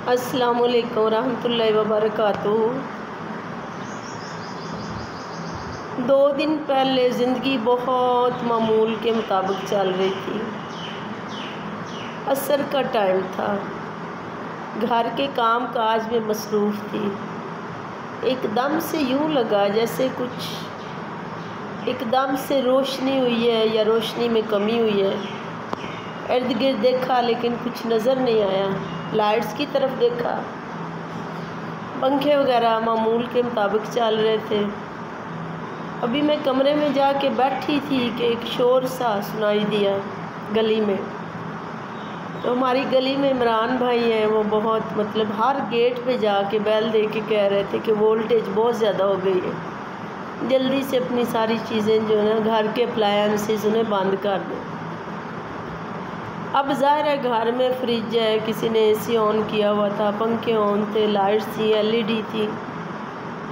السلام علیکم ورحمۃ اللہ وبرکاتہ۔ 2 دن پہلے زندگی بہت معمول کے مطابق چل رہی تھی۔ عصر کا ٹائم تھا، گھر کے کام کاج میں مصروف تھی۔ ایک دم سے یوں لگا جیسے کچھ ایک دم سے روشنی ہوئی ہے یا روشنی میں کمی ہوئی ہے۔ ارد گرد دیکھا لیکن کچھ نظر نہیں آیا۔ لائٹس کی طرف دیکھا، پنکھے وغیرہ معمول کے مطابق چل رہے تھے۔ ابھی میں کمرے میں جا کے بیٹھی تھی کہ ایک شور سا سنائی دیا گلی میں۔ تو ہماری گلی میں عمران بھائی ہیں، وہ بہت ہر گیٹ پہ جا کے بیل دے کے کہہ رہے تھے کہ وولٹیج بہت زیادہ ہو گئی ہے، جلدی سے اپنی ساری چیزیں جو ہے گھر کے اپلائنسز انہیں بند کر دیں۔ اب ظاہر ہے گھر میں فریج ہے، کسی نے اے سی آن کیا ہوا تھا، پنکھے آن تھے، لائٹس تھی، LED تھی،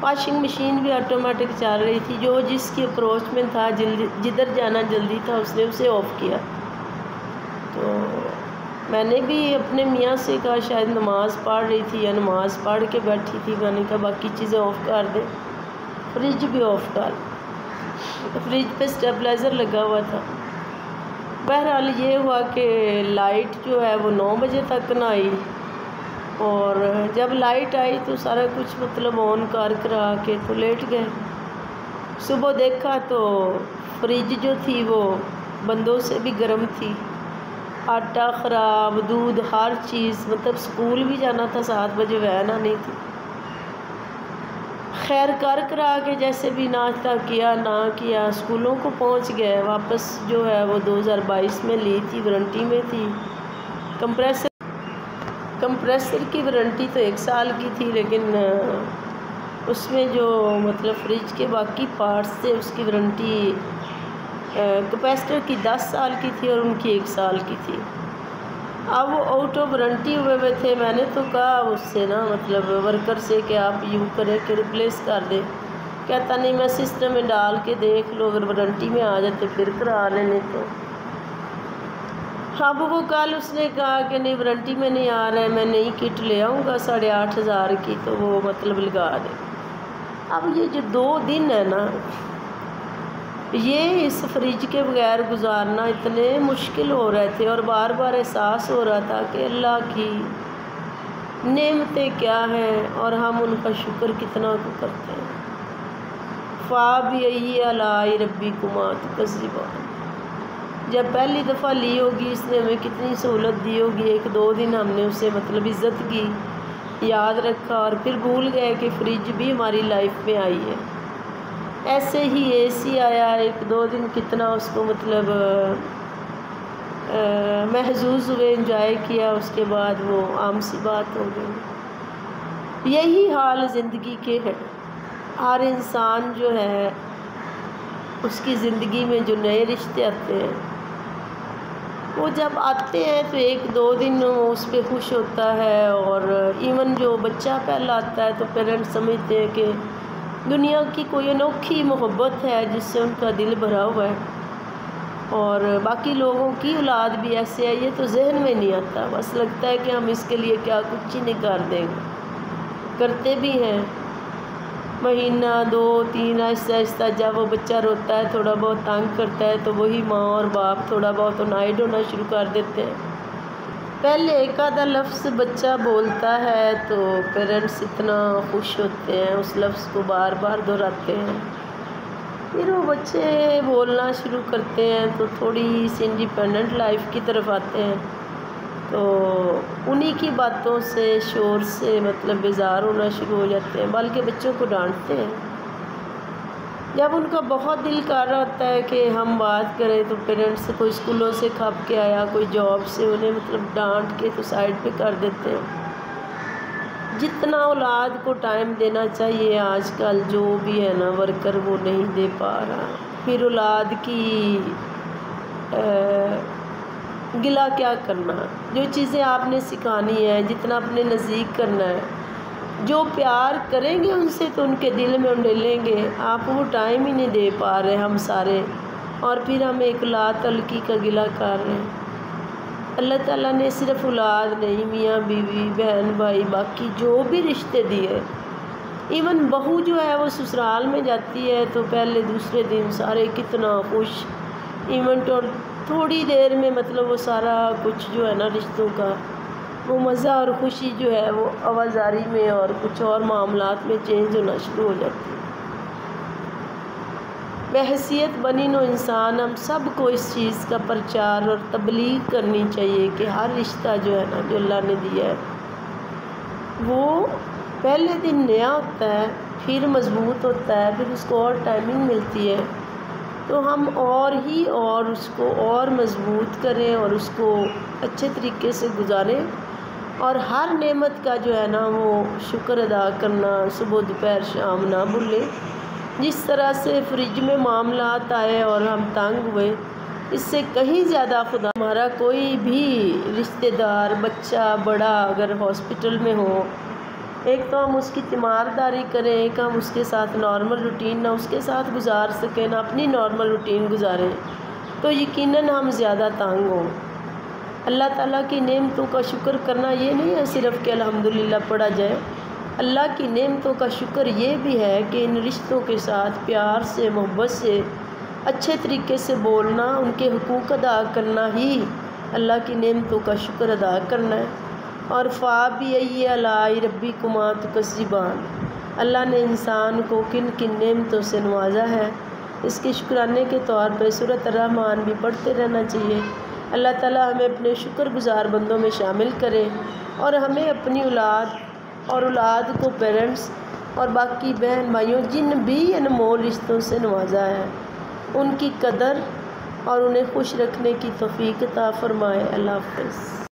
واشنگ مشین بھی آٹومیٹک چل رہی تھی۔ جو جس کی اپروچ میں تھا، جدھر جانا جلدی تھا، اس نے اسے آف کیا۔ تو میں نے بھی اپنے میاں سے کہا، شاید نماز پڑھ رہی تھی یا نماز پڑھ کے بیٹھی تھی، میں نے کہا باقی چیزیں آف کر دیں، فریج بھی آف کر۔ فریج پہ اسٹیبلائزر لگا ہوا تھا۔ بہرحال یہ ہوا کہ لائٹ جو ہے وہ 9 بجے تک نہ آئی، اور جب لائٹ آئی تو سارا کچھ آن کرا کے تو لیٹ گئے۔ صبح دیکھا تو فریج جو تھی وہ بندوں سے بھی گرم تھی، آٹا خراب، دودھ، ہر چیز، سکول بھی جانا تھا 7 بجے، وین آنی تھی۔ خیر کرا کے جیسے بھی ناشتہ کیا نہ کیا، اسکولوں کو پہنچ گئے۔ واپس جو ہے وہ 2022 میں لی تھی، وارنٹی میں تھی۔ کمپریسر کی وارنٹی تو 1 سال کی تھی، لیکن اس میں جو فریج کے باقی پارٹس تھے اس کی وارنٹی کیپیسٹر کی 10 سال کی تھی اور ان کی 1 سال کی تھی۔ اب وہ آؤٹ آف وارنٹی ہوئے تھے۔ میں نے تو کہا اس سے ورکر سے کہ آپ یوں کریں کہ ریپلیس کر دیں۔ کہتا نہیں، میں سسٹم میں ڈال کے دیکھ لو، اگر وارنٹی میں آ جاتے پھر کرا لینے۔ تو اب وہ کل اس نے کہا کہ نہیں، وارنٹی میں نہیں آ رہا ہے، میں نئی کٹ لے آؤں گا 8,500 کی، تو وہ لگا دے۔ اب یہ جو 2 دن ہے نا، یہ اس فریج کے بغیر گزارنا اتنے مشکل ہو رہے تھے، اور بار بار احساس ہو رہا تھا کہ اللہ کی نعمتیں کیا ہیں اور ہم ان کا شکر کتنا کرتے ہیں۔ فَبِأَيِّ آلَاءِ رَبِّكُمَا تُكَذِّبَانِ۔ جب پہلی دفعہ لی ہوگی اس نے ہمیں کتنی سہولت دی ہوگی، 1-2 دن ہم نے اسے عزت کی، یاد رکھا، اور پھر بھول گئے کہ فریج بھی ہماری لائف میں آئی ہے۔ ایسے ہی اے سی آیا، 1-2 دن کتنا اس کو محظوظ ہوئے، انجوائے کیا، اس کے بعد وہ عام سی بات ہو گئی۔ یہی حال زندگی کے ہے۔ ہر انسان جو ہے اس کی زندگی میں جو نئے رشتے آتے ہیں، وہ جب آتے ہیں تو 1-2 دن اس پہ خوش ہوتا ہے، اور ایون جو بچہ پہلا آتا ہے تو پیرنٹس سمجھتے ہیں کہ دنیا کی کوئی انوکھی محبت ہے جس سے ان کا دل بھرا ہوا ہے، اور باقی لوگوں کی اولاد بھی ایسے ہے، یہ تو ذہن میں نہیں آتا، بس لگتا ہے کہ ہم اس کے لیے کیا کچھ ہی نہیں کر دیں گے، کرتے بھی ہیں۔ مہینہ 2-3 آہستہ آہستہ جب وہ بچہ روتا ہے، تھوڑا بہت تنگ کرتا ہے، تو وہی ماں اور باپ تھوڑا بہت نائڈ ہونا شروع کر دیتے ہیں۔ پہلے 1-آدھا لفظ بچہ بولتا ہے تو پیرنٹس اتنا خوش ہوتے ہیں، اس لفظ کو بار بار دہراتے ہیں۔ پھر وہ بچے بولنا شروع کرتے ہیں تو تھوڑی سی انڈیپینڈنٹ لائف کی طرف آتے ہیں، تو انہی کی باتوں سے، شور سے بیزار ہونا شروع ہو جاتے ہیں، بلکہ بچوں کو ڈانٹتے ہیں۔ جب ان کا بہت دل کر رہا ہوتا ہے کہ ہم بات کریں، تو پیرنٹس کوئی اسکولوں سے کھپ کے آیا، کوئی جاب سے، انہیں ڈانٹ کے تو سائڈ پہ کر دیتے ہیں۔ جتنا اولاد کو ٹائم دینا چاہیے آج کل جو بھی ہے نا ورکر، وہ نہیں دے پا رہا۔ پھر اولاد کی گلہ کیا کرنا، جو چیزیں آپ نے سکھانی ہے، جتنا اپنے نزدیک کرنا ہے، جو پیار کریں گے ان سے تو ان کے دل میں ڈلیں گے۔ آپ وہ ٹائم ہی نہیں دے پا رہے ہم سارے، اور پھر ہم ایک لا تلقی کا گلہ کر رہے ہیں۔ اللہ تعالیٰ نے صرف اولاد نہیں، میاں بیوی، بہن بھائی، باقی جو بھی رشتے دیے، ایون بہو جو ہے وہ سسرال میں جاتی ہے تو پہلے دوسرے دن سارے کتنا خوش ایونٹ، اور تھوڑی دیر میں مطلب وہ سارا کچھ جو ہے نا رشتوں کا وہ مزہ اور خوشی جو ہے وہ آوازاری میں اور کچھ اور معاملات میں چینج ہونا شروع ہو جاتی ہے۔ بحیثیت بنی نوع انسان ہم سب کو اس چیز کا پرچار اور تبلیغ کرنی چاہیے کہ ہر رشتہ جو ہے نا جو اللہ نے دیا ہے وہ پہلے دن نیا ہوتا ہے، پھر مضبوط ہوتا ہے، پھر اس کو اور ٹائمنگ ملتی ہے تو ہم اور اس کو اور مضبوط کریں اور اس کو اچھے طریقے سے گزاریں، اور ہر نعمت کا جو ہے نا وہ شکر ادا کرنا صبح دوپہر شام نہ بھولیں۔ جس طرح سے فریج میں معاملات آئے اور ہم تنگ ہوئے، اس سے کہیں زیادہ خدا ہمارا کوئی بھی رشتہ دار بچہ بڑا اگر ہاسپٹل میں ہو، ایک تو ہم اس کی تیمارداری کریں، ایک ہم اس کے ساتھ نارمل روٹین نہ اس کے ساتھ گزار سکیں نہ اپنی نارمل روٹین گزاریں تو یقیناً ہم زیادہ تنگ ہوں۔ اللہ تعالیٰ کی نعمتوں کا شکر کرنا یہ نہیں ہے صرف کہ الحمدللہ پڑھا جائے، اللہ کی نعمتوں کا شکر یہ بھی ہے کہ ان رشتوں کے ساتھ پیار سے، محبت سے، اچھے طریقے سے بولنا، ان کے حقوق ادا کرنا ہی اللہ کی نعمتوں کا شکر ادا کرنا ہے۔ اور فَبِأَيِّ آلَاءِ رَبِّكُمَا تُكَذِّبَانِ، اللہ نے انسان کو کن کن نعمتوں سے نوازا ہے، اس کے شکرانے کے طور پہ سورۃ الرحمن بھی پڑھتے رہنا چاہیے۔ اللہ تعالیٰ ہمیں اپنے شکر گزار بندوں میں شامل کرے اور ہمیں اپنی اولاد اور اولاد کو پیرنٹس اور باقی بہن بھائیوں جن بھی انمول رشتوں سے نوازا ہے ان کی قدر اور انہیں خوش رکھنے کی توفیق عطا فرمائے۔ اللہ حافظ۔